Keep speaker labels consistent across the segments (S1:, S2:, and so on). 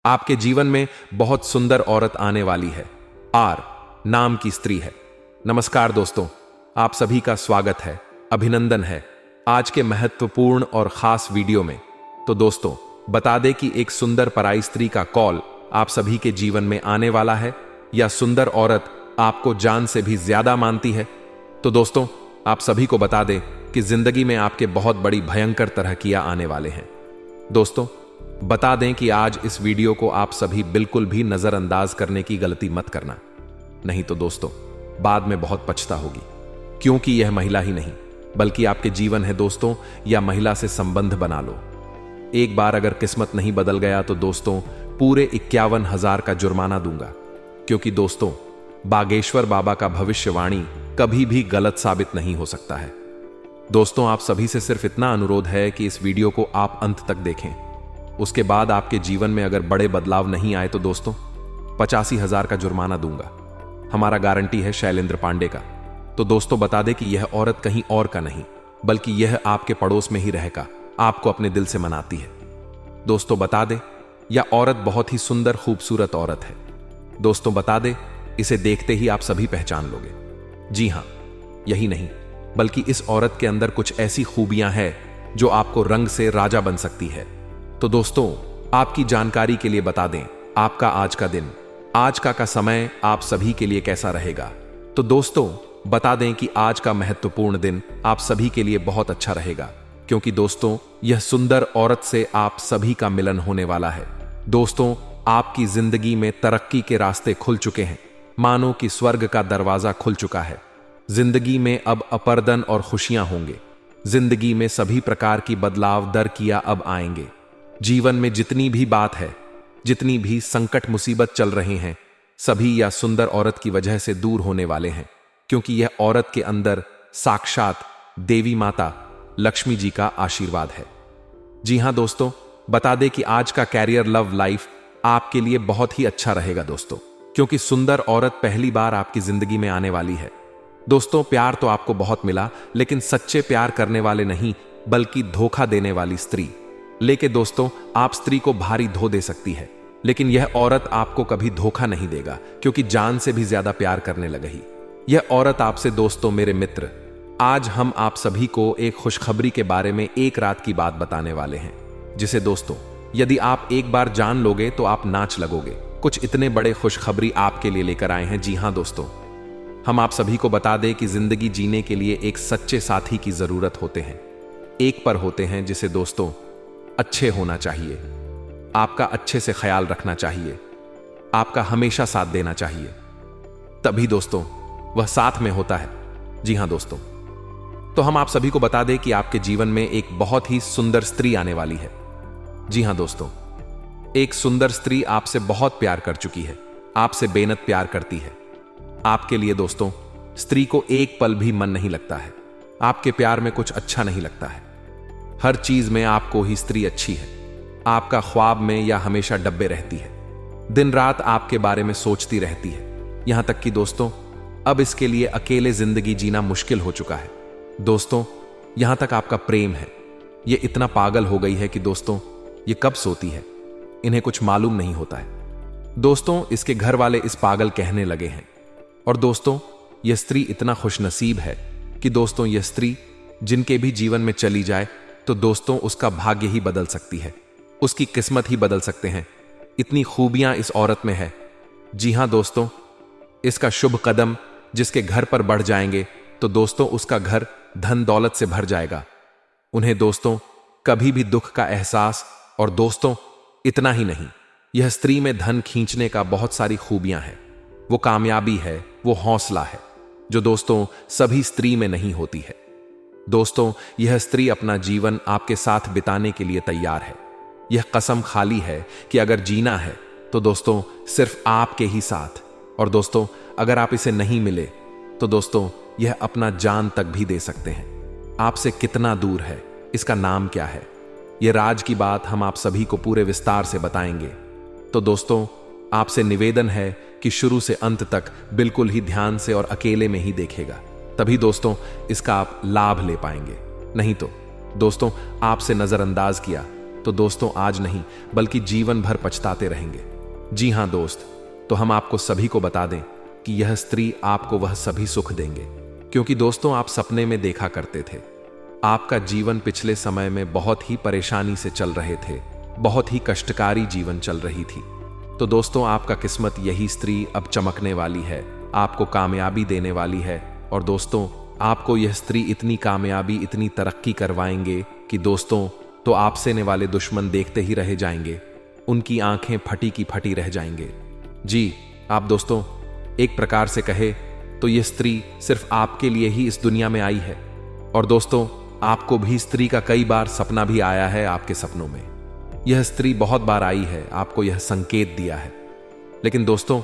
S1: आपके जीवन में बहुत सुंदर औरत आने वाली है। आर नाम की स्त्री है। नमस्कार दोस्तों, आप सभी का स्वागत है, अभिनंदन है आज के महत्वपूर्ण और खास वीडियो में। तो दोस्तों, बता दें कि एक सुंदर पराई स्त्री का कॉल आप सभी के जीवन में आने वाला है, या सुंदर औरत आपको जान से भी ज्यादा मानती है। तो दोस्तों, आप सभी को बता दें कि जिंदगी में आपके बहुत बड़ी भयंकर तरह किया आने वाले हैं। दोस्तों, बता दें कि आज इस वीडियो को आप सभी बिल्कुल भी नजरअंदाज करने की गलती मत करना, नहीं तो दोस्तों बाद में बहुत पछता होगी, क्योंकि यह महिला ही नहीं बल्कि आपके जीवन है दोस्तों। या महिला से संबंध बना लो। एक बार अगर किस्मत नहीं बदल गया तो दोस्तों पूरे 51,000 का जुर्माना दूंगा, क्योंकि दोस्तों बागेश्वर बाबा का भविष्यवाणी कभी भी गलत साबित नहीं हो सकता है। दोस्तों, आप सभी से सिर्फ इतना अनुरोध है कि इस वीडियो को आप अंत तक देखें। उसके बाद आपके जीवन में अगर बड़े बदलाव नहीं आए तो दोस्तों 85,000 का जुर्माना दूंगा। हमारा गारंटी है शैलेंद्र पांडे का। तो दोस्तों बता दें कि यह औरत कहीं और का नहीं बल्कि यह आपके पड़ोस में ही रहकर आपको अपने दिल से मनाती है। दोस्तों बता दें, यह औरत बहुत ही सुंदर खूबसूरत औरत है। दोस्तों बता दें, इसे देखते ही आप सभी पहचान लोगे। जी हां, यही नहीं बल्कि इस औरत के अंदर कुछ ऐसी खूबियां हैं जो आपको रंग से राजा बन सकती है। तो दोस्तों, आपकी जानकारी के लिए बता दें, आपका आज का दिन, आज का समय आप सभी के लिए कैसा रहेगा। तो दोस्तों बता दें कि आज का महत्वपूर्ण दिन आप सभी के लिए बहुत अच्छा रहेगा, क्योंकि दोस्तों यह सुंदर औरत से आप सभी का मिलन होने वाला है। दोस्तों, आपकी जिंदगी में तरक्की के रास्ते खुल चुके हैं, मानो कि स्वर्ग का दरवाजा खुल चुका है। जिंदगी में अब अपर्दन और खुशियां होंगे। जिंदगी में सभी प्रकार की बदलाव दर किया अब आएंगे। जीवन में जितनी भी बात है, जितनी भी संकट मुसीबत चल रहे हैं, सभी या सुंदर औरत की वजह से दूर होने वाले हैं, क्योंकि यह औरत के अंदर साक्षात देवी माता लक्ष्मी जी का आशीर्वाद है। जी हां दोस्तों, बता दें कि आज का कैरियर लव लाइफ आपके लिए बहुत ही अच्छा रहेगा दोस्तों, क्योंकि सुंदर औरत पहली बार आपकी जिंदगी में आने वाली है। दोस्तों, प्यार तो आपको बहुत मिला, लेकिन सच्चे प्यार करने वाले नहीं बल्कि धोखा देने वाली स्त्री लेके दोस्तों आप स्त्री को भारी धो दे सकती है, लेकिन यह औरत आपको कभी धोखा नहीं देगा, क्योंकि जान से भी ज्यादा प्यार करने लगेगी यह औरत आपसे। दोस्तों मेरे मित्र, आज हम आप सभी को एक खुशखबरी के बारे में एक रात की बात बताने वाले हैं, जिसे दोस्तों यदि आप एक बार जान लोगे तो आप नाच लगोगे। कुछ इतने बड़े खुशखबरी आपके लिए लेकर आए हैं। जी हां दोस्तों, हम आप सभी को बता दें कि जिंदगी जीने के लिए एक सच्चे साथी की जरूरत होते हैं। एक पर होते हैं जिसे दोस्तों अच्छे होना चाहिए, आपका अच्छे से ख्याल रखना चाहिए, आपका हमेशा साथ देना चाहिए, तभी दोस्तों वह साथ में होता है। जी हां दोस्तों, तो हम आप सभी को बता दें कि आपके जीवन में एक बहुत ही सुंदर स्त्री आने वाली है। जी हां दोस्तों, एक सुंदर स्त्री आपसे बहुत प्यार कर चुकी है, आपसे बेनत प्यार करती है। आपके लिए दोस्तों स्त्री को एक पल भी मन नहीं लगता है, आपके प्यार में कुछ अच्छा नहीं लगता है। हर चीज में आपको ही स्त्री अच्छी है। आपका ख्वाब में या हमेशा डब्बे रहती है, दिन रात आपके बारे में सोचती रहती है, यहां तक कि दोस्तों अब इसके लिए अकेले जिंदगी जीना मुश्किल हो चुका है। दोस्तों यहां तक आपका प्रेम है, यह इतना पागल हो गई है कि दोस्तों ये कब सोती है इन्हें कुछ मालूम नहीं होता है। दोस्तों इसके घर वाले इस पागल कहने लगे हैं, और दोस्तों यह स्त्री इतना खुशनसीब है कि दोस्तों यह स्त्री जिनके भी जीवन में चली जाए तो दोस्तों उसका भाग्य ही बदल सकती है, उसकी किस्मत ही बदल सकते हैं। इतनी खूबियां इस औरत में है। जी हां दोस्तों, इसका शुभ कदम जिसके घर पर बढ़ जाएंगे तो दोस्तों उसका घर धन दौलत से भर जाएगा। उन्हें दोस्तों कभी भी दुख का एहसास, और दोस्तों इतना ही नहीं, यह स्त्री में धन खींचने का बहुत सारी खूबियां हैं। वो कामयाबी है, वो हौसला है जो दोस्तों सभी स्त्री में नहीं होती है। दोस्तों यह स्त्री अपना जीवन आपके साथ बिताने के लिए तैयार है। यह कसम खाली है कि अगर जीना है तो दोस्तों सिर्फ आपके ही साथ, और दोस्तों अगर आप इसे नहीं मिले तो दोस्तों यह अपना जान तक भी दे सकते हैं। आपसे कितना दूर है, इसका नाम क्या है, यह राज की बात हम आप सभी को पूरे विस्तार से बताएंगे। तो दोस्तों आपसे निवेदन है कि शुरू से अंत तक बिल्कुल ही ध्यान से और अकेले में ही देखेगा, तभी दोस्तों इसका आप लाभ ले पाएंगे। नहीं तो दोस्तों आपसे नजरअंदाज किया तो दोस्तों आज नहीं बल्कि जीवन भर पछताते रहेंगे। जी हां दोस्त, तो हम आपको सभी को बता दें कि यह स्त्री आपको वह सभी सुख देंगे, क्योंकि दोस्तों आप सपने में देखा करते थे। आपका जीवन पिछले समय में बहुत ही परेशानी से चल रहे थे, बहुत ही कष्टकारी जीवन चल रही थी। तो दोस्तों आपका किस्मत यही स्त्री अब चमकने वाली है, आपको कामयाबी देने वाली है। और दोस्तों आपको यह स्त्री इतनी कामयाबी, इतनी तरक्की करवाएंगे कि दोस्तों तो आपसे ने वाले दुश्मन देखते ही रह जाएंगे, उनकी आंखें फटी की फटी रह जाएंगे। जी आप दोस्तों एक प्रकार से कहे तो यह स्त्री सिर्फ आपके लिए ही इस दुनिया में आई है। और दोस्तों आपको भी स्त्री का कई बार सपना भी आया है आपके सपनों में। यह स्त्री बहुत बार आई है, आपको यह संकेत दिया है, लेकिन दोस्तों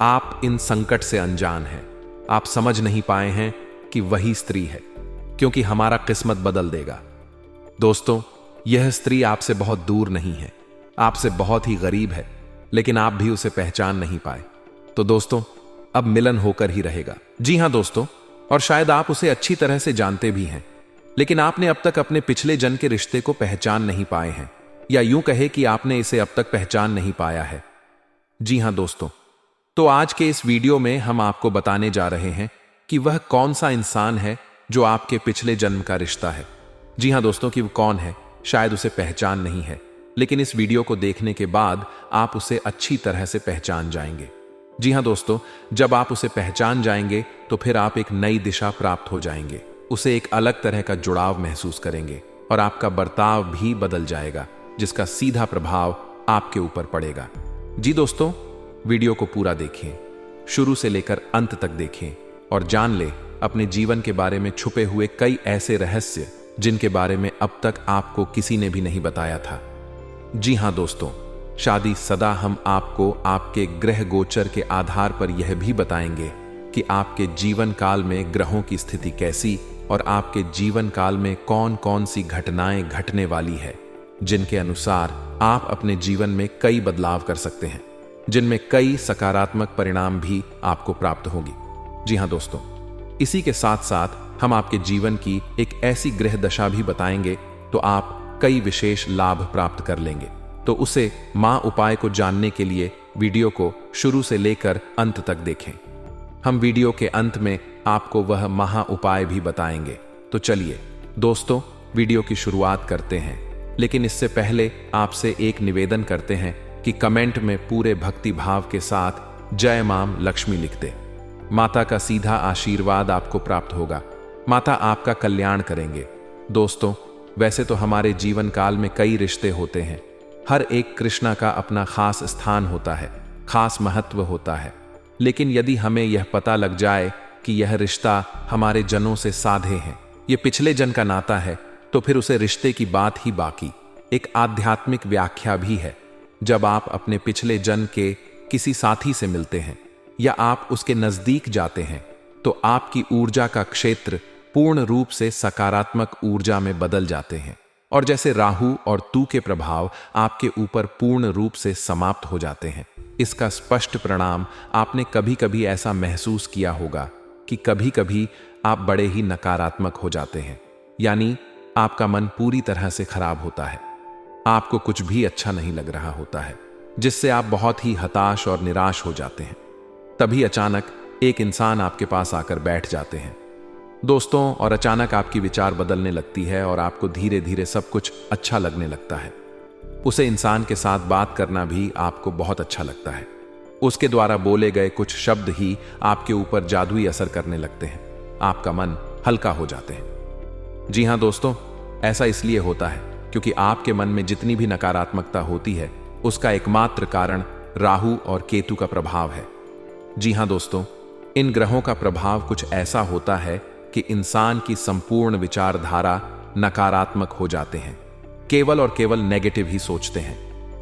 S1: आप इन संकट से अनजान हैं। आप समझ नहीं पाए हैं कि वही स्त्री है, क्योंकि हमारा किस्मत बदल देगा। दोस्तों यह स्त्री आपसे बहुत दूर नहीं है, आपसे बहुत ही गरीब है, लेकिन आप भी उसे पहचान नहीं पाए। तो दोस्तों अब मिलन होकर ही रहेगा। जी हां दोस्तों, और शायद आप उसे अच्छी तरह से जानते भी हैं, लेकिन आपने अब तक अपने पिछले जन्म के रिश्ते को पहचान नहीं पाए हैं, या यूं कहे कि आपने इसे अब तक पहचान नहीं पाया है। जी हां दोस्तों, तो आज के इस वीडियो में हम आपको बताने जा रहे हैं कि वह कौन सा इंसान है जो आपके पिछले जन्म का रिश्ता है। जी हां दोस्तों, कि वह कौन है शायद उसे पहचान नहीं है, लेकिन इस वीडियो को देखने के बाद आप उसे अच्छी तरह से पहचान जाएंगे। जी हां दोस्तों, जब आप उसे पहचान जाएंगे तो फिर आप एक नई दिशा प्राप्त हो जाएंगे, उसे एक अलग तरह का जुड़ाव महसूस करेंगे और आपका बर्ताव भी बदल जाएगा, जिसका सीधा प्रभाव आपके ऊपर पड़ेगा। जी दोस्तों वीडियो को पूरा देखें, शुरू से लेकर अंत तक देखें और जान ले अपने जीवन के बारे में छुपे हुए कई ऐसे रहस्य जिनके बारे में अब तक आपको किसी ने भी नहीं बताया था। जी हां दोस्तों, शादी सदा हम आपको आपके ग्रह गोचर के आधार पर यह भी बताएंगे कि आपके जीवन काल में ग्रहों की स्थिति कैसी और आपके जीवन काल में कौन कौन सी घटनाएं घटने वाली है, जिनके अनुसार आप अपने जीवन में कई बदलाव कर सकते हैं, जिनमें कई सकारात्मक परिणाम भी आपको प्राप्त होगी। जी हां दोस्तों, इसी के साथ साथ हम आपके जीवन की एक ऐसी ग्रह दशा भी बताएंगे तो आप कई विशेष लाभ प्राप्त कर लेंगे। तो उसे मां उपाय को जानने के लिए वीडियो को शुरू से लेकर अंत तक देखें। हम वीडियो के अंत में आपको वह महा उपाय भी बताएंगे। तो चलिए दोस्तों वीडियो की शुरुआत करते हैं, लेकिन इससे पहले आपसे एक निवेदन करते हैं कि कमेंट में पूरे भक्ति भाव के साथ जय मां लक्ष्मी लिख दे। माता का सीधा आशीर्वाद आपको प्राप्त होगा, माता आपका कल्याण करेंगे। दोस्तों वैसे तो हमारे जीवन काल में कई रिश्ते होते हैं, हर एक कृष्णा का अपना खास स्थान होता है, खास महत्व होता है, लेकिन यदि हमें यह पता लग जाए कि यह रिश्ता हमारे जनों से साधे हैं, ये पिछले जन का नाता है, तो फिर उसे रिश्ते की बात ही बाकी। एक आध्यात्मिक व्याख्या भी है, जब आप अपने पिछले जन्म के किसी साथी से मिलते हैं या आप उसके नजदीक जाते हैं तो आपकी ऊर्जा का क्षेत्र पूर्ण रूप से सकारात्मक ऊर्जा में बदल जाते हैं, और जैसे राहु और तू के प्रभाव आपके ऊपर पूर्ण रूप से समाप्त हो जाते हैं। इसका स्पष्ट परिणाम आपने कभी कभी ऐसा महसूस किया होगा कि कभी कभी आप बड़े ही नकारात्मक हो जाते हैं, यानी आपका मन पूरी तरह से खराब होता है, आपको कुछ भी अच्छा नहीं लग रहा होता है, जिससे आप बहुत ही हताश और निराश हो जाते हैं। तभी अचानक एक इंसान आपके पास आकर बैठ जाते हैं दोस्तों, और अचानक आपकी विचार बदलने लगती है और आपको धीरे धीरे सब कुछ अच्छा लगने लगता है। उसे इंसान के साथ बात करना भी आपको बहुत अच्छा लगता है, उसके द्वारा बोले गए कुछ शब्द ही आपके ऊपर जादुई असर करने लगते हैं, आपका मन हल्का हो जाते हैं। जी हां दोस्तों, ऐसा इसलिए होता है क्योंकि आपके मन में जितनी भी नकारात्मकता होती है उसका एकमात्र कारण राहु और केतु का प्रभाव है। जी हां दोस्तों, इन ग्रहों का प्रभाव कुछ ऐसा होता है कि इंसान की संपूर्ण विचारधारा नकारात्मक हो जाते हैं, केवल और केवल नेगेटिव ही सोचते हैं,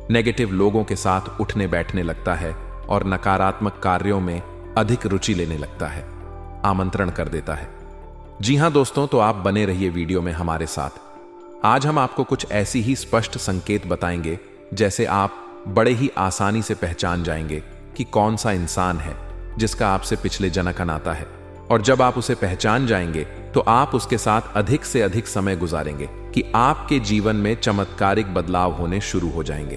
S1: नेगेटिव लोगों के साथ उठने बैठने लगता है और नकारात्मक कार्यों में अधिक रुचि लेने लगता है, आमंत्रण कर देता है। जी हां दोस्तों, तो आप बने रहिए वीडियो में हमारे साथ। आज हम आपको कुछ ऐसी ही स्पष्ट संकेत बताएंगे जैसे आप बड़े ही आसानी से पहचान जाएंगे कि कौन सा इंसान है जिसका आपसे पिछले जन्म का नाता है, और जब आप उसे पहचान जाएंगे तो आप उसके साथ अधिक से अधिक समय गुजारेंगे कि आपके जीवन में चमत्कारिक बदलाव होने शुरू हो जाएंगे।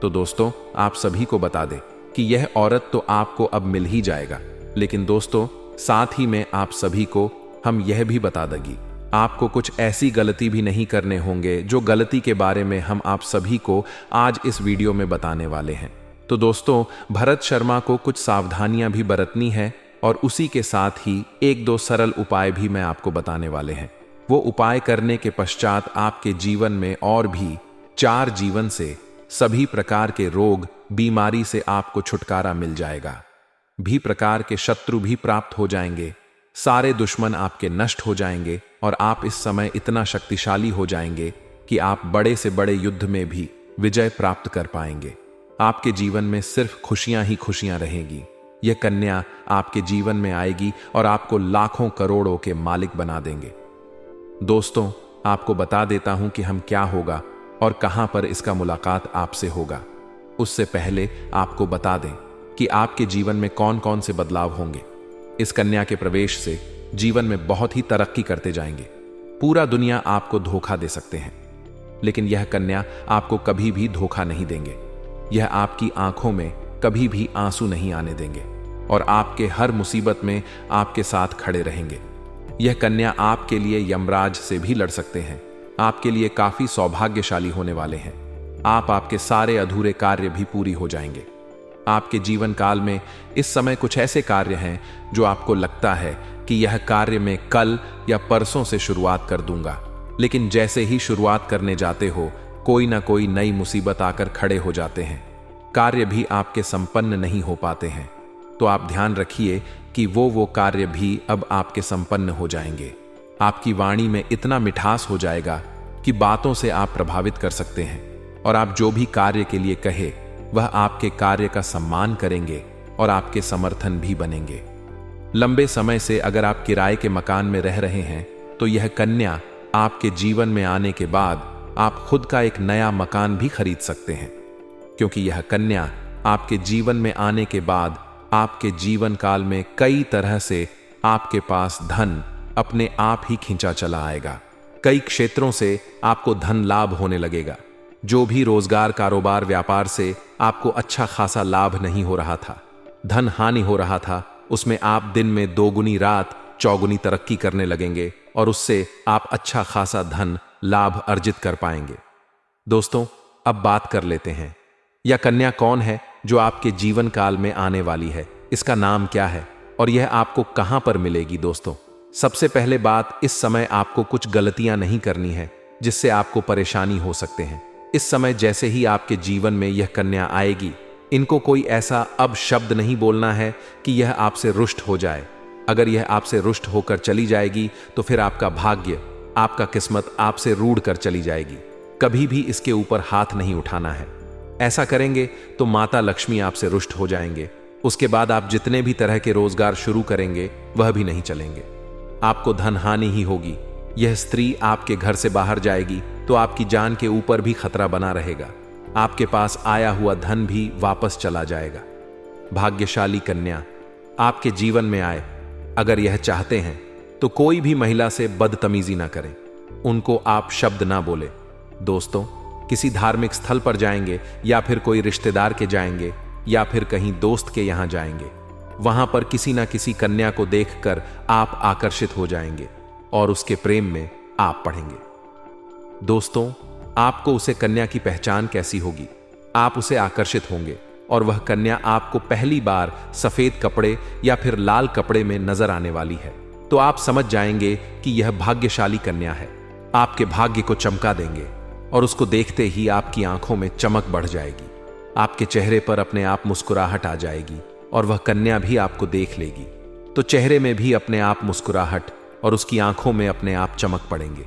S1: तो दोस्तों, आप सभी को बता दें कि यह औरत तो आपको अब मिल ही जाएगा, लेकिन दोस्तों साथ ही में आप सभी को हम यह भी बता देंगे, आपको कुछ ऐसी गलती भी नहीं करने होंगे जो गलती के बारे में हम आप सभी को आज इस वीडियो में बताने वाले हैं। तो दोस्तों, भरत शर्मा को कुछ सावधानियां भी बरतनी है और उसी के साथ ही एक दो सरल उपाय भी मैं आपको बताने वाले हैं। वो उपाय करने के पश्चात आपके जीवन में और भी 4 जीवन से सभी प्रकार के रोग बीमारी से आपको छुटकारा मिल जाएगा, भी प्रकार के शत्रु भी प्राप्त हो जाएंगे, सारे दुश्मन आपके नष्ट हो जाएंगे और आप इस समय इतना शक्तिशाली हो जाएंगे कि आप बड़े से बड़े युद्ध में भी विजय प्राप्त कर पाएंगे। आपके जीवन में सिर्फ खुशियां ही खुशियां रहेंगी। यह कन्या आपके जीवन में आएगी और आपको लाखों करोड़ों के मालिक बना देंगे। दोस्तों, आपको बता देता हूं कि हम क्या होगा और कहां पर इसका मुलाकात आपसे होगा। उससे पहले आपको बता दें कि आपके जीवन में कौन कौन से बदलाव होंगे। इस कन्या के प्रवेश से जीवन में बहुत ही तरक्की करते जाएंगे। पूरा दुनिया आपको धोखा दे सकते हैं, लेकिन यह कन्या आपको कभी भी धोखा नहीं देंगे। यह आपकी आंखों में कभी भी आंसू नहीं आने देंगे और आपके हर मुसीबत में आपके साथ खड़े रहेंगे। यह कन्या आपके लिए यमराज से भी लड़ सकते हैं। आपके लिए काफी सौभाग्यशाली होने वाले हैं। आपके सारे अधूरे कार्य भी पूरी हो जाएंगे। आपके जीवन काल में इस समय कुछ ऐसे कार्य हैं जो आपको लगता है कि यह कार्य मैं कल या परसों से शुरुआत कर दूंगा, लेकिन जैसे ही शुरुआत करने जाते हो कोई ना कोई नई मुसीबत आकर खड़े हो जाते हैं। कार्य भी आपके संपन्न नहीं हो पाते हैं। तो आप ध्यान रखिए कि वो कार्य भी अब आपके संपन्न हो जाएंगे। आपकी वाणी में इतना मिठास हो जाएगा कि बातों से आप प्रभावित कर सकते हैं और आप जो भी कार्य के लिए कहे वह आपके कार्य का सम्मान करेंगे और आपके समर्थन भी बनेंगे। लंबे समय से अगर आप किराए के मकान में रह रहे हैं तो यह कन्या आपके जीवन में आने के बाद आप खुद का एक नया मकान भी खरीद सकते हैं, क्योंकि यह कन्या आपके जीवन में आने के बाद आपके जीवन काल में कई तरह से आपके पास धन अपने आप ही खींचा चला आएगा। कई क्षेत्रों से आपको धन लाभ होने लगेगा। जो भी रोजगार, कारोबार, व्यापार से आपको अच्छा खासा लाभ नहीं हो रहा था, धन हानि हो रहा था, उसमें आप दिन में 2 गुनी रात चौगुनी तरक्की करने लगेंगे और उससे आप अच्छा खासा धन लाभ अर्जित कर पाएंगे। दोस्तों, अब बात कर लेते हैं, यह कन्या कौन है जो आपके जीवन काल में आने वाली है, इसका नाम क्या है और यह आपको कहां पर मिलेगी। दोस्तों, सबसे पहले बात, इस समय आपको कुछ गलतियां नहीं करनी है जिससे आपको परेशानी हो सकते हैं। इस समय जैसे ही आपके जीवन में यह कन्या आएगी, इनको कोई ऐसा अब शब्द नहीं बोलना है कि यह आपसे रुष्ट हो जाए। अगर यह आपसे रुष्ट होकर चली जाएगी तो फिर आपका भाग्य, आपका किस्मत आपसे रूढ़ कर चली जाएगी। कभी भी इसके ऊपर हाथ नहीं उठाना है। ऐसा करेंगे तो माता लक्ष्मी आपसे रुष्ट हो जाएंगे। उसके बाद आप जितने भी तरह के रोजगार शुरू करेंगे वह भी नहीं चलेंगे। आपको धन हानि ही होगी। यह स्त्री आपके घर से बाहर जाएगी तो आपकी जान के ऊपर भी खतरा बना रहेगा। आपके पास आया हुआ धन भी वापस चला जाएगा। भाग्यशाली कन्या आपके जीवन में आए, अगर यह चाहते हैं तो कोई भी महिला से बदतमीजी ना करें, उनको आप शब्द ना बोले। दोस्तों, किसी धार्मिक स्थल पर जाएंगे या फिर कोई रिश्तेदार के जाएंगे या फिर कहीं दोस्त के यहां जाएंगे, वहां पर किसी ना किसी कन्या को देखकर आप आकर्षित हो जाएंगे और उसके प्रेम में आप पड़ेंगे। दोस्तों, आपको उसे कन्या की पहचान कैसी होगी? आप उसे आकर्षित होंगे और वह कन्या आपको पहली बार सफेद कपड़े या फिर लाल कपड़े में नजर आने वाली है, तो आप समझ जाएंगे कि यह भाग्यशाली कन्या है। आपके भाग्य को चमका देंगे और उसको देखते ही आपकी आंखों में चमक बढ़ जाएगी। आपके चेहरे पर अपने आप मुस्कुराहट आ जाएगी और वह कन्या भी आपको देख लेगी तो चेहरे में भी अपने आप मुस्कुराहट और उसकी आंखों में अपने आप चमक पड़ेंगे।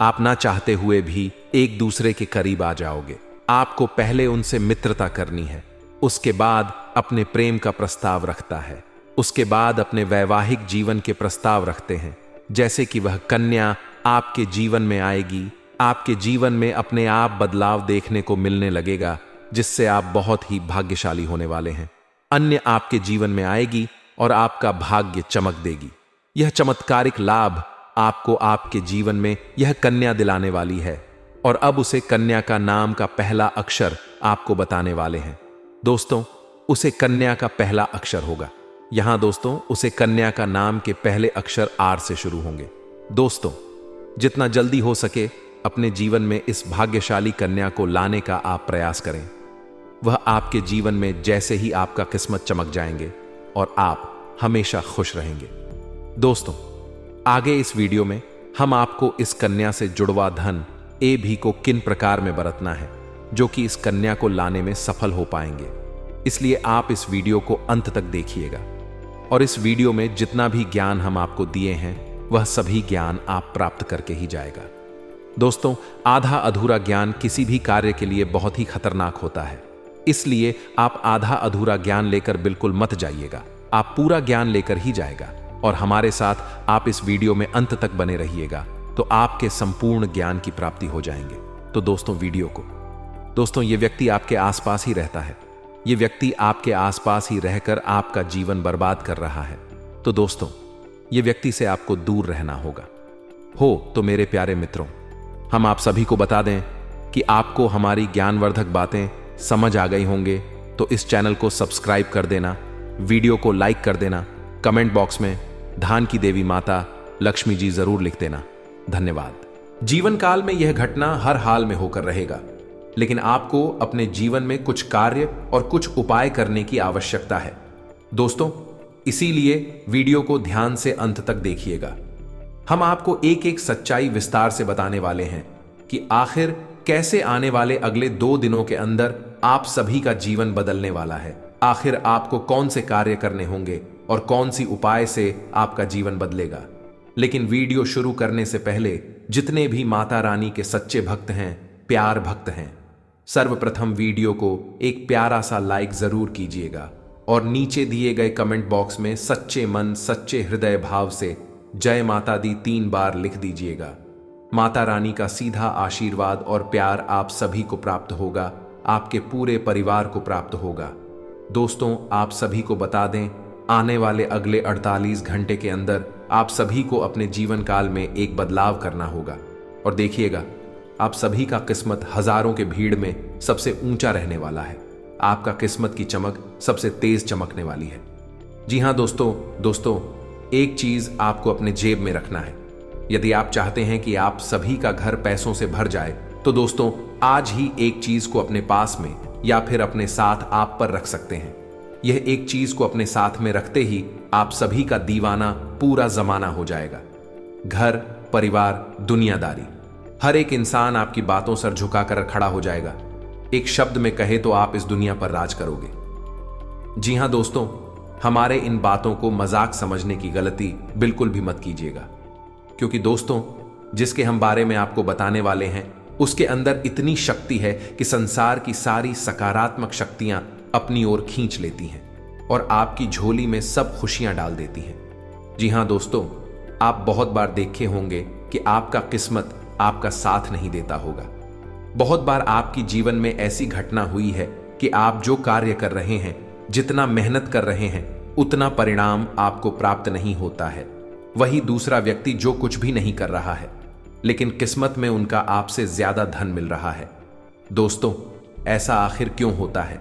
S1: आप ना चाहते हुए भी एक दूसरे के करीब आ जाओगे। आपको पहले उनसे मित्रता करनी है, उसके बाद अपने प्रेम का प्रस्ताव रखता है, उसके बाद अपने वैवाहिक जीवन के प्रस्ताव रखते हैं। जैसे कि वह कन्या आपके जीवन में आएगी, आपके जीवन में अपने आप बदलाव देखने को मिलने लगेगा, जिससे आप बहुत ही भाग्यशाली होने वाले हैं। अन्य आपके जीवन में आएगी और आपका भाग्य चमक देगी। यह चमत्कारिक लाभ आपको आपके जीवन में यह कन्या दिलाने वाली है और अब उसे कन्या का नाम का पहला अक्षर आपको बताने वाले हैं। दोस्तों, उसे कन्या का पहला अक्षर होगा। यहां दोस्तों, उसे कन्या का नाम के पहले अक्षर आर से शुरू होंगे। दोस्तों, जितना जल्दी हो सके अपने जीवन में इस भाग्यशाली कन्या को लाने का आप प्रयास करें। वह आपके जीवन में जैसे ही आपका किस्मत चमक जाएंगे और आप हमेशा खुश रहेंगे। दोस्तों, आगे इस वीडियो में हम आपको इस कन्या से जुड़वा धन ए भी को किन प्रकार में बरतना है जो कि इस कन्या को लाने में सफल हो पाएंगे। इसलिए आप इस वीडियो को अंत तक देखिएगा और इस वीडियो में जितना भी ज्ञान हम आपको दिए हैं वह सभी ज्ञान आप प्राप्त करके ही जाएगा। दोस्तों, आधा अधूरा ज्ञान किसी भी कार्य के लिए बहुत ही खतरनाक होता है, इसलिए आप आधा अधूरा ज्ञान लेकर बिल्कुल मत जाइएगा। आप पूरा ज्ञान लेकर ही जाएगा और हमारे साथ आप इस वीडियो में अंत तक बने रहिएगा तो आपके संपूर्ण ज्ञान की प्राप्ति हो जाएंगे। तो दोस्तों, वीडियो को ये व्यक्ति आपके आसपास ही रहता है। ये व्यक्ति आपके आसपास ही रहकर आपका जीवन बर्बाद कर रहा है। तो दोस्तों, ये व्यक्ति से आपको दूर रहना होगा। तो मेरे प्यारे मित्रों, हम आप सभी को बता दें कि आपको हमारी ज्ञानवर्धक बातें समझ आ गई होंगे तो इस चैनल को सब्सक्राइब कर देना, वीडियो को लाइक कर देना, कमेंट बॉक्स में धान की देवी माता लक्ष्मी जी जरूर लिख देना। धन्यवाद। जीवन काल में यह घटना हर हाल में होकर रहेगा, लेकिन आपको अपने जीवन में कुछ कार्य और कुछ उपाय करने की आवश्यकता है। दोस्तों, इसीलिए वीडियो को ध्यान से अंत तक देखिएगा। हम आपको एक एक सच्चाई विस्तार से बताने वाले हैं कि आखिर कैसे आने वाले अगले 2 दिनों के अंदर आप सभी का जीवन बदलने वाला है। आखिर आपको कौन से कार्य करने होंगे और कौन सी उपाय से आपका जीवन बदलेगा। लेकिन वीडियो शुरू करने से पहले जितने भी माता रानी के सच्चे भक्त हैं, प्यार भक्त हैं, सर्वप्रथम वीडियो को एक प्यारा सा लाइक जरूर कीजिएगा और नीचे दिए गए कमेंट बॉक्स में सच्चे मन सच्चे हृदय भाव से जय माता दी 3 बार लिख दीजिएगा। माता रानी का सीधा आशीर्वाद और प्यार आप सभी को प्राप्त होगा, आपके पूरे परिवार को प्राप्त होगा। दोस्तों, आप सभी को बता दें, आने वाले अगले 48 घंटे के अंदर आप सभी को अपने जीवन काल में एक बदलाव करना होगा और देखिएगा, आप सभी का किस्मत हजारों के भीड़ में सबसे ऊंचा रहने वाला है। आपका किस्मत की चमक सबसे तेज चमकने वाली है। जी हां दोस्तों, एक चीज आपको अपने जेब में रखना है। यदि आप चाहते हैं कि आप सभी का घर पैसों से भर जाए तो दोस्तों, आज ही एक चीज को अपने पास में या फिर अपने साथ आप पर रख सकते हैं। यह एक चीज को अपने साथ में रखते ही आप सभी का दीवाना पूरा जमाना हो जाएगा। घर, परिवार, दुनियादारी, हर एक इंसान आपकी बातों सर झुकाकर खड़ा हो जाएगा। एक शब्द में कहे तो आप इस दुनिया पर राज करोगे। जी हां दोस्तों, हमारे इन बातों को मजाक समझने की गलती बिल्कुल भी मत कीजिएगा, क्योंकि दोस्तों, जिसके हम बारे में आपको बताने वाले हैं उसके अंदर इतनी शक्ति है कि संसार की सारी सकारात्मक शक्तियां अपनी ओर खींच लेती हैं और आपकी झोली में सब खुशियां डाल देती हैं। जी हां दोस्तों, आप बहुत बार देखे होंगे कि आपका किस्मत आपका साथ नहीं देता होगा। बहुत बार आपकी जीवन में ऐसी घटना हुई है कि आप जो कार्य कर रहे हैं, जितना मेहनत कर रहे हैं, उतना परिणाम आपको प्राप्त नहीं होता है। वही दूसरा व्यक्ति जो कुछ भी नहीं कर रहा है, लेकिन किस्मत में उनका आपसे ज्यादा धन मिल रहा है। दोस्तों, ऐसा आखिर क्यों होता है?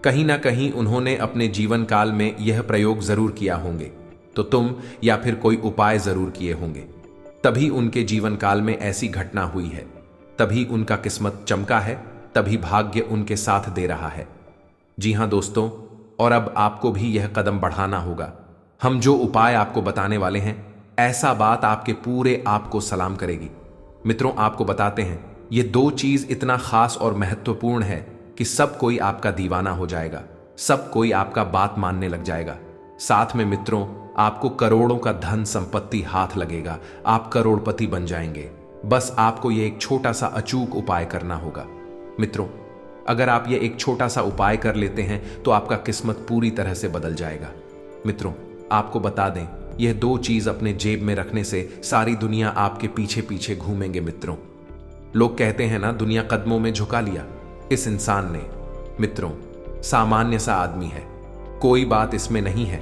S1: कहीं ना कहीं उन्होंने अपने जीवन काल में यह प्रयोग जरूर किया होंगे, तो तुम या फिर कोई उपाय जरूर किए होंगे, तभी उनके जीवन काल में ऐसी घटना हुई है, तभी उनका किस्मत चमका है, तभी भाग्य उनके साथ दे रहा है। जी हां दोस्तों, और अब आपको भी यह कदम बढ़ाना होगा। हम जो उपाय आपको बताने वाले हैं, ऐसा बात आपके पूरे आप को सलाम करेगी। मित्रों, आपको बताते हैं, ये 2 चीज इतना खास और महत्वपूर्ण है कि सब कोई आपका दीवाना हो जाएगा, सब कोई आपका बात मानने लग जाएगा। साथ में मित्रों, आपको करोड़ों का धन संपत्ति हाथ लगेगा, आप करोड़पति बन जाएंगे। बस आपको ये एक छोटा सा अचूक उपाय करना होगा। मित्रों, अगर आप ये एक छोटा सा उपाय कर लेते हैं तो आपका किस्मत पूरी तरह से बदल जाएगा। मित्रों, आपको बता दें, यह 2 चीज अपने जेब में रखने से सारी दुनिया आपके पीछे पीछे घूमेंगे। मित्रों, लोग कहते हैं ना, दुनिया कदमों में झुका लिया इस इंसान ने। मित्रों, सामान्य सा आदमी है, कोई बात इसमें नहीं है,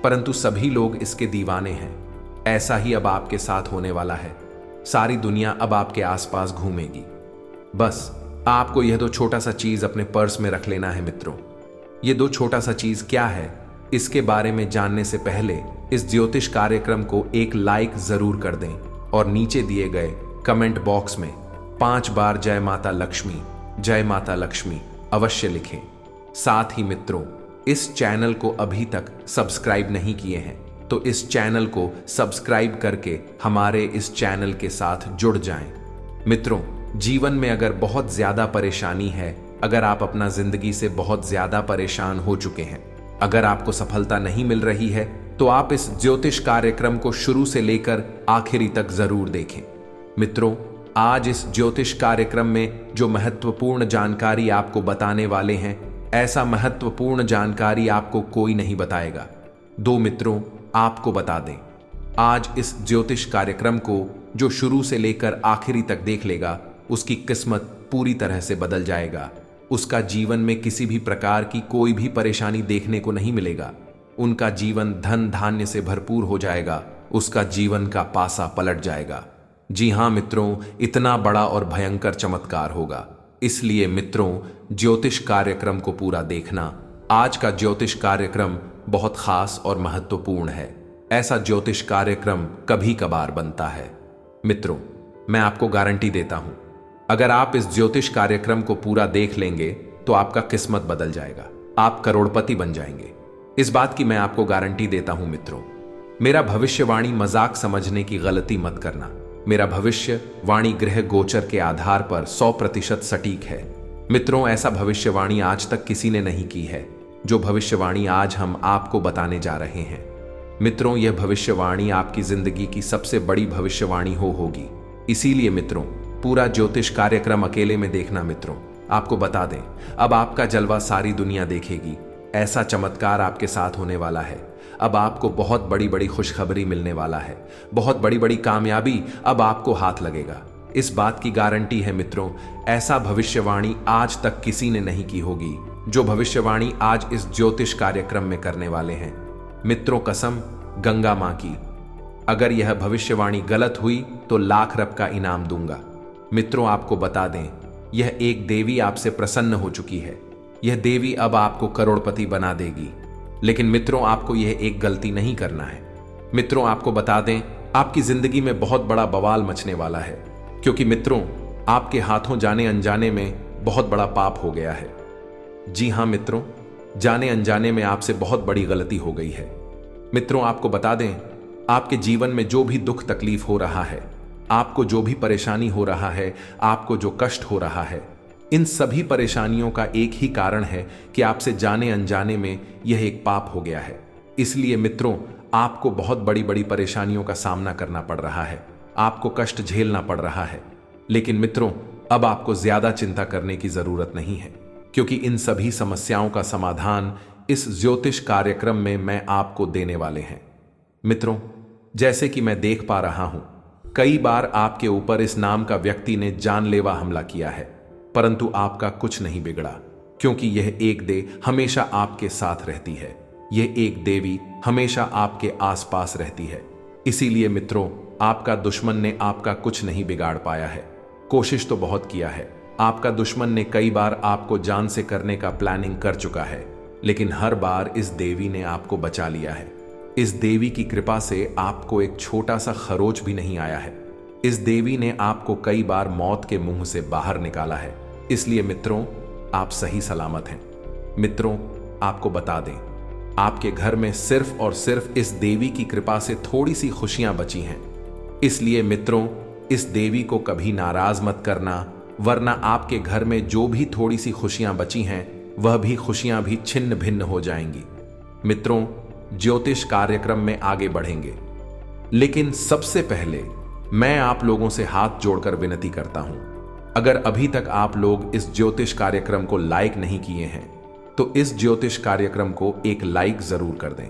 S1: परंतु सभी लोग इसके दीवाने हैं। ऐसा ही अब आपके साथ होने वाला है। सारी दुनिया अब आपके आसपास घूमेगी। बस आपको यह दो छोटा सा चीज अपने पर्स में रख लेना है मित्रों। ये दो छोटा सा चीज क्या है, इसके बारे में जानने से पहले इस ज्योतिष कार्यक्रम को एक लाइक जरूर कर दें और नीचे दिए गए कमेंट बॉक्स में 5 बार जय माता लक्ष्मी अवश्य लिखें। साथ ही मित्रों, इस चैनल को अभी तक सब्सक्राइब नहीं किए हैं तो इस चैनल को सब्सक्राइब करके हमारे इस चैनल के साथ जुड़ जाएं। मित्रों, जीवन में अगर बहुत ज्यादा परेशानी है, अगर आप अपना जिंदगी से बहुत ज्यादा परेशान हो चुके हैं, अगर आपको सफलता नहीं मिल रही है, तो आप इस ज्योतिष कार्यक्रम को शुरू से लेकर आखिरी तक जरूर देखें। मित्रों, आज इस ज्योतिष कार्यक्रम में जो महत्वपूर्ण जानकारी आपको बताने वाले हैं, ऐसा महत्वपूर्ण जानकारी आपको कोई नहीं बताएगा। 2 मित्रों आपको बता दें, आज इस ज्योतिष कार्यक्रम को जो शुरू से लेकर आखिरी तक देख लेगा, उसकी किस्मत पूरी तरह से बदल जाएगा। उसका जीवन में किसी भी प्रकार की कोई भी परेशानी देखने को नहीं मिलेगा। उनका जीवन धन धान्य से भरपूर हो जाएगा। उसका जीवन का पासा पलट जाएगा। जी हां मित्रों, इतना बड़ा और भयंकर चमत्कार होगा। इसलिए मित्रों, ज्योतिष कार्यक्रम को पूरा देखना। आज का ज्योतिष कार्यक्रम बहुत खास और महत्वपूर्ण है। ऐसा ज्योतिष कार्यक्रम कभी कभार बनता है। मित्रों, मैं आपको गारंटी देता हूं, अगर आप इस ज्योतिष कार्यक्रम को पूरा देख लेंगे तो आपका किस्मत बदल जाएगा। आप करोड़पति बन जाएंगे। इस बात की मैं आपको गारंटी देता हूं मित्रों। मेरा भविष्यवाणी मजाक समझने की गलती मत करना। मेरा भविष्यवाणी ग्रह गोचर के आधार पर 100% सटीक है। मित्रों, ऐसा भविष्यवाणी आज तक किसी ने नहीं की है जो भविष्यवाणी आज हम आपको बताने जा रहे हैं। मित्रों, यह भविष्यवाणी आपकी जिंदगी की सबसे बड़ी भविष्यवाणी होगी। इसीलिए मित्रों, पूरा ज्योतिष कार्यक्रम अकेले में देखना। मित्रों, आपको बता दें, अब आपका जलवा सारी दुनिया देखेगी। ऐसा चमत्कार आपके साथ होने वाला है। अब आपको बहुत बड़ी बड़ी खुशखबरी मिलने वाला है। बहुत बड़ी बड़ी कामयाबी अब आपको हाथ लगेगा। इस बात की गारंटी है मित्रों, ऐसा भविष्यवाणी आज तक किसी ने नहीं की होगी जो भविष्यवाणी आज इस ज्योतिष कार्यक्रम में करने वाले हैं। मित्रों, कसम गंगा मां की, अगर यह भविष्यवाणी गलत हुई तो लाख रुपए का इनाम दूंगा। मित्रों, आपको बता दें, यह एक देवी आपसे प्रसन्न हो चुकी है। यह देवी अब आपको करोड़पति बना देगी। लेकिन मित्रों, आपको यह एक गलती नहीं करना है। मित्रों, आपको बता दें, आपकी जिंदगी में बहुत बड़ा बवाल मचने वाला है, क्योंकि मित्रों, आपके हाथों जाने अनजाने में बहुत बड़ा पाप हो गया है। जी हां मित्रों, जाने अनजाने में आपसे बहुत बड़ी गलती हो गई है। मित्रों, आपको बता दें, आपके जीवन में जो भी दुख तकलीफ हो रहा है, आपको जो भी परेशानी हो रहा है, आपको जो कष्ट हो रहा है, इन सभी परेशानियों का एक ही कारण है कि आपसे जाने अनजाने में यह एक पाप हो गया है। इसलिए मित्रों, आपको बहुत बड़ी बड़ी परेशानियों का सामना करना पड़ रहा है। आपको कष्ट झेलना पड़ रहा है। लेकिन मित्रों, अब आपको ज्यादा चिंता करने की जरूरत नहीं है, क्योंकि इन सभी समस्याओं का समाधान इस ज्योतिष कार्यक्रम में मैं आपको देने वाले हैं। मित्रों, जैसे कि मैं देख पा रहा हूं, कई बार आपके ऊपर इस नाम का व्यक्ति ने जानलेवा हमला किया है, परंतु आपका कुछ नहीं बिगड़ा, क्योंकि यह एक दे हमेशा आपके साथ रहती है। यह एक देवी हमेशा आपके आसपास रहती है। इसीलिए मित्रों, आपका दुश्मन ने आपका कुछ नहीं बिगाड़ पाया है। कोशिश तो बहुत किया है। आपका दुश्मन ने कई बार आपको जान से करने का प्लानिंग कर चुका है, लेकिन हर बार इस देवी ने आपको बचा लिया है। इस देवी की कृपा से आपको एक छोटा सा खरोच भी नहीं आया है। इस देवी ने आपको कई बार मौत के मुंह से बाहर निकाला है। इसलिए मित्रों, आप सही सलामत हैं। मित्रों, आपको बता दें, आपके घर में सिर्फ और सिर्फ इस देवी की कृपा से थोड़ी सी खुशियां बची हैं। इसलिए मित्रों, इस देवी को कभी नाराज मत करना, वरना आपके घर में जो भी थोड़ी सी खुशियां बची हैं, वह भी खुशियां भी छिन्न भिन्न हो जाएंगी। मित्रों, ज्योतिष कार्यक्रम में आगे बढ़ेंगे, लेकिन सबसे पहले मैं आप लोगों से हाथ जोड़कर विनती करता हूं, अगर अभी तक आप लोग इस ज्योतिष कार्यक्रम को लाइक नहीं किए हैं तो इस ज्योतिष कार्यक्रम को एक लाइक जरूर कर दें।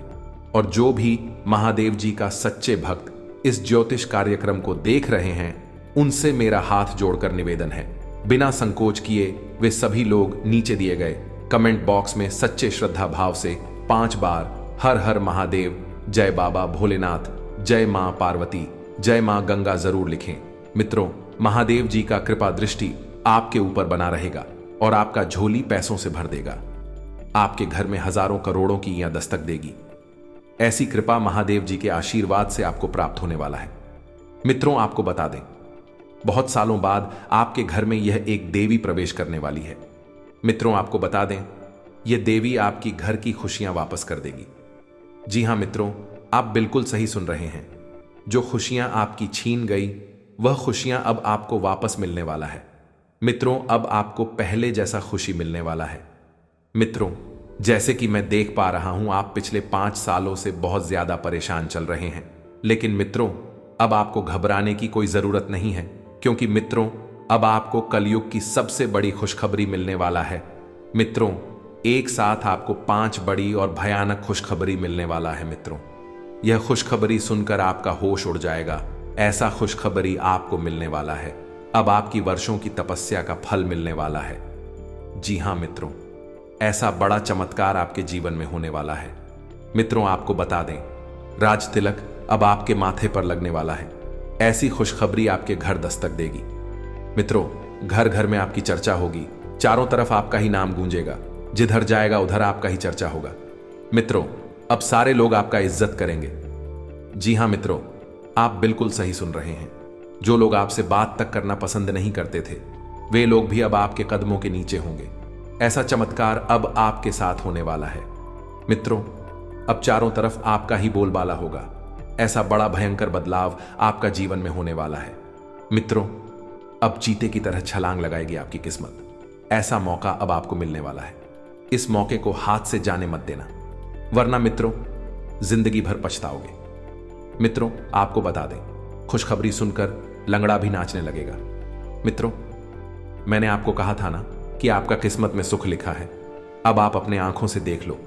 S1: और जो भी महादेव जी का सच्चे भक्त इस ज्योतिष कार्यक्रम को देख रहे हैं, उनसे मेरा हाथ जोड़कर निवेदन है, बिना संकोच किए वे सभी लोग नीचे दिए गए कमेंट बॉक्स में सच्चे श्रद्धा भाव से 5 बार हर हर महादेव, जय बाबा भोलेनाथ, जय मां पार्वती, जय मां गंगा जरूर लिखें। मित्रों, महादेव जी का कृपा दृष्टि आपके ऊपर बना रहेगा और आपका झोली पैसों से भर देगा। आपके घर में हजारों करोड़ों की यह दस्तक देगी। ऐसी कृपा महादेव जी के आशीर्वाद से आपको प्राप्त होने वाला है। मित्रों, आपको बता दें, बहुत सालों बाद आपके घर में यह एक देवी प्रवेश करने वाली है। मित्रों, आपको बता दें, यह देवी आपकी घर की खुशियां वापस कर देगी। जी हां मित्रों, आप बिल्कुल सही सुन रहे हैं। जो खुशियां आपकी छीन गई, वह खुशियां अब आपको वापस मिलने वाला है। मित्रों, अब आपको पहले जैसा खुशी मिलने वाला है। मित्रों, जैसे कि मैं देख पा रहा हूं, आप पिछले 5 सालों से बहुत ज्यादा परेशान चल रहे हैं। लेकिन मित्रों, अब आपको घबराने की कोई जरूरत नहीं है, क्योंकि मित्रों, अब आपको कलयुग की सबसे बड़ी खुशखबरी मिलने वाला है। मित्रों, एक साथ आपको 5 बड़ी और भयानक खुशखबरी मिलने वाला है। मित्रों, यह खुशखबरी सुनकर आपका होश उड़ जाएगा। ऐसा खुशखबरी आपको मिलने वाला है। अब आपकी वर्षों की तपस्या का फल मिलने वाला है। जी हां मित्रों, ऐसा बड़ा चमत्कार आपके जीवन में होने वाला है। मित्रों, आपको बता दें, राज तिलक अब आपके माथे पर लगने वाला है। ऐसी खुशखबरी आपके घर दस्तक देगी। मित्रों, घर घर में आपकी चर्चा होगी। चारों तरफ आपका ही नाम गूंजेगा। जिधर जाएगा उधर आपका ही चर्चा होगा। मित्रों, अब सारे लोग आपका इज्जत करेंगे। जी हां मित्रों, आप बिल्कुल सही सुन रहे हैं। जो लोग आपसे बात तक करना पसंद नहीं करते थे, वे लोग भी अब आपके कदमों के नीचे होंगे। ऐसा चमत्कार अब आपके साथ होने वाला है। मित्रों, अब चारों तरफ आपका ही बोलबाला होगा। ऐसा बड़ा भयंकर बदलाव आपका जीवन में होने वाला है। मित्रों, अब चीते की तरह छलांग लगाएगी आपकी किस्मत। ऐसा मौका अब आपको मिलने वाला है। इस मौके को हाथ से जाने मत देना, वरना मित्रों जिंदगी भर पछताओगे। मित्रों, आपको बता दें, खुशखबरी सुनकर लंगड़ा भी नाचने लगेगा। मित्रों, मैंने आपको कहा था ना कि आपका किस्मत में सुख लिखा है। अब आप अपने आंखों से देख लो,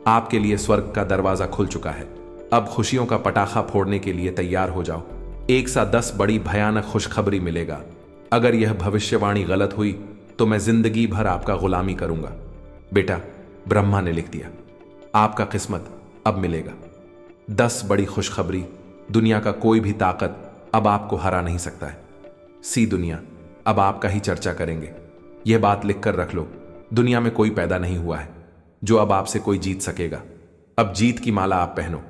S1: आपके लिए स्वर्ग का दरवाजा खुल चुका है। अब खुशियों का पटाखा फोड़ने के लिए तैयार हो जाओ। एक साथ 10 बड़ी भयानक खुशखबरी मिलेगा। अगर यह भविष्यवाणी गलत हुई तो मैं जिंदगी भर आपका गुलामी करूंगा। बेटा, ब्रह्मा ने लिख दिया, आपका किस्मत अब मिलेगा। 10 बड़ी खुशखबरी, दुनिया का कोई भी ताकत अब आपको हरा नहीं सकता है। सी दुनिया अब आपका ही चर्चा करेंगे। यह बात लिखकर रख लो, दुनिया में कोई पैदा नहीं हुआ है जो अब आपसे कोई जीत सकेगा। अब जीत की माला आप पहनो।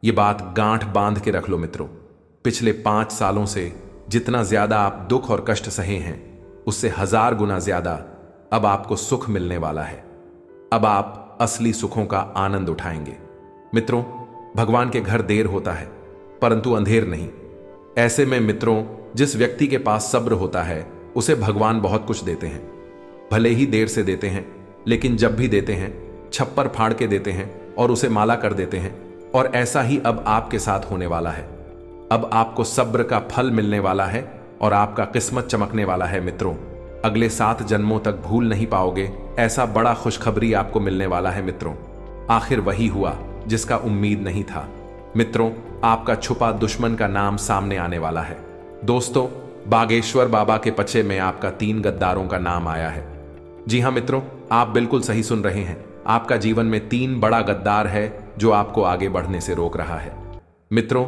S1: यह बात गांठ बांध के रख लो मित्रों। पिछले 5 सालों से जितना ज्यादा आप दुख और कष्ट सहे हैं, उससे 1000 गुना ज्यादा अब आपको सुख मिलने वाला है। अब आप असली सुखों का आनंद उठाएंगे। मित्रों, भगवान के घर देर होता है परंतु अंधेर नहीं। ऐसे में मित्रों, जिस व्यक्ति के पास सब्र होता है उसे भगवान बहुत कुछ देते हैं। भले ही देर से देते हैं, लेकिन जब भी देते हैं छप्पर फाड़ के देते हैं और उसे माला कर देते हैं। और ऐसा ही अब आपके साथ होने वाला है। अब आपको सब्र का फल मिलने वाला है और आपका किस्मत चमकने वाला है। मित्रों, अगले 7 जन्मों तक भूल नहीं पाओगे, ऐसा बड़ा खुशखबरी आपको मिलने वाला है। मित्रों, आखिर वही हुआ जिसका उम्मीद नहीं था। मित्रों, आपका छुपा दुश्मन का नाम सामने आने वाला है। दोस्तों, बागेश्वर बाबा के पचे में आपका 3 गद्दारों का नाम आया है। जी हां मित्रों, आप बिल्कुल सही सुन रहे हैं। आपका जीवन में 3 बड़ा गद्दार है जो आपको आगे बढ़ने से रोक रहा है। मित्रों,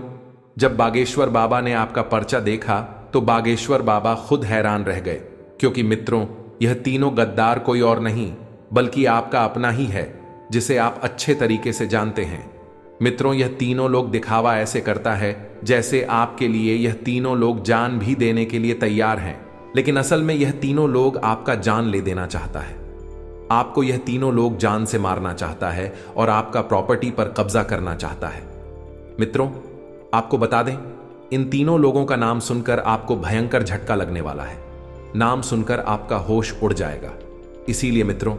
S1: जब बागेश्वर बाबा ने आपका पर्चा देखा तो बागेश्वर बाबा खुद हैरान रह गए, क्योंकि मित्रों, यह तीनों गद्दार कोई और नहीं बल्कि आपका अपना ही है, जिसे आप अच्छे तरीके से जानते हैं। मित्रों, यह तीनों लोग दिखावा ऐसे करता है जैसे आपके लिए यह तीनों लोग जान भी देने के लिए तैयार हैं, लेकिन असल में यह तीनों लोग आपका जान ले देना चाहता है। आपको यह तीनों लोग जान से मारना चाहता है और आपका प्रॉपर्टी पर कब्जा करना चाहता है। मित्रों, आपको बता दें, इन तीनों लोगों का नाम सुनकर आपको भयंकर झटका लगने वाला है। नाम सुनकर आपका होश उड़ जाएगा। इसीलिए मित्रों,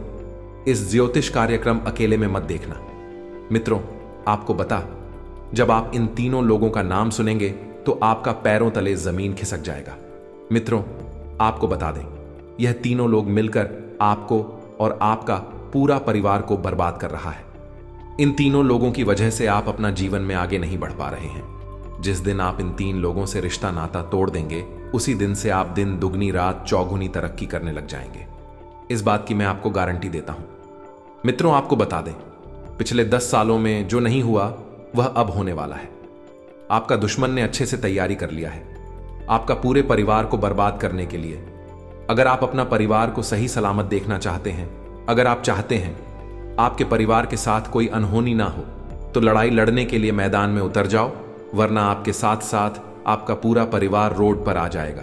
S1: इस ज्योतिष कार्यक्रम अकेले में मत देखना। मित्रों, आपको बता, जब आप इन तीनों लोगों का नाम सुनेंगे तो आपका पैरों तले जमीन खिसक जाएगा। मित्रों, आपको बता दें, यह तीनों लोग मिलकर आपको और आपका पूरा परिवार को बर्बाद कर रहा है। इन तीनों लोगों की वजह से आप अपना जीवन में आगे नहीं बढ़ पा रहे हैं। जिस दिन आप इन 3 लोगों से रिश्ता नाता तोड़ देंगे, उसी दिन से आप दिन दुगनी रात चौगुनी तरक्की करने लग जाएंगे। इस बात की मैं आपको गारंटी देता हूं। मित्रों, आपको बता दें, पिछले 10 सालों में जो नहीं हुआ वह अब होने वाला है। आपका दुश्मन ने अच्छे से तैयारी कर लिया है, आपका पूरे परिवार को बर्बाद करने के लिए। अगर आप अपना परिवार को सही सलामत देखना चाहते हैं, अगर आप चाहते हैं आपके परिवार के साथ कोई अनहोनी ना हो, तो लड़ाई लड़ने के लिए मैदान में उतर जाओ, वरना आपके साथ साथ आपका पूरा परिवार रोड पर आ जाएगा।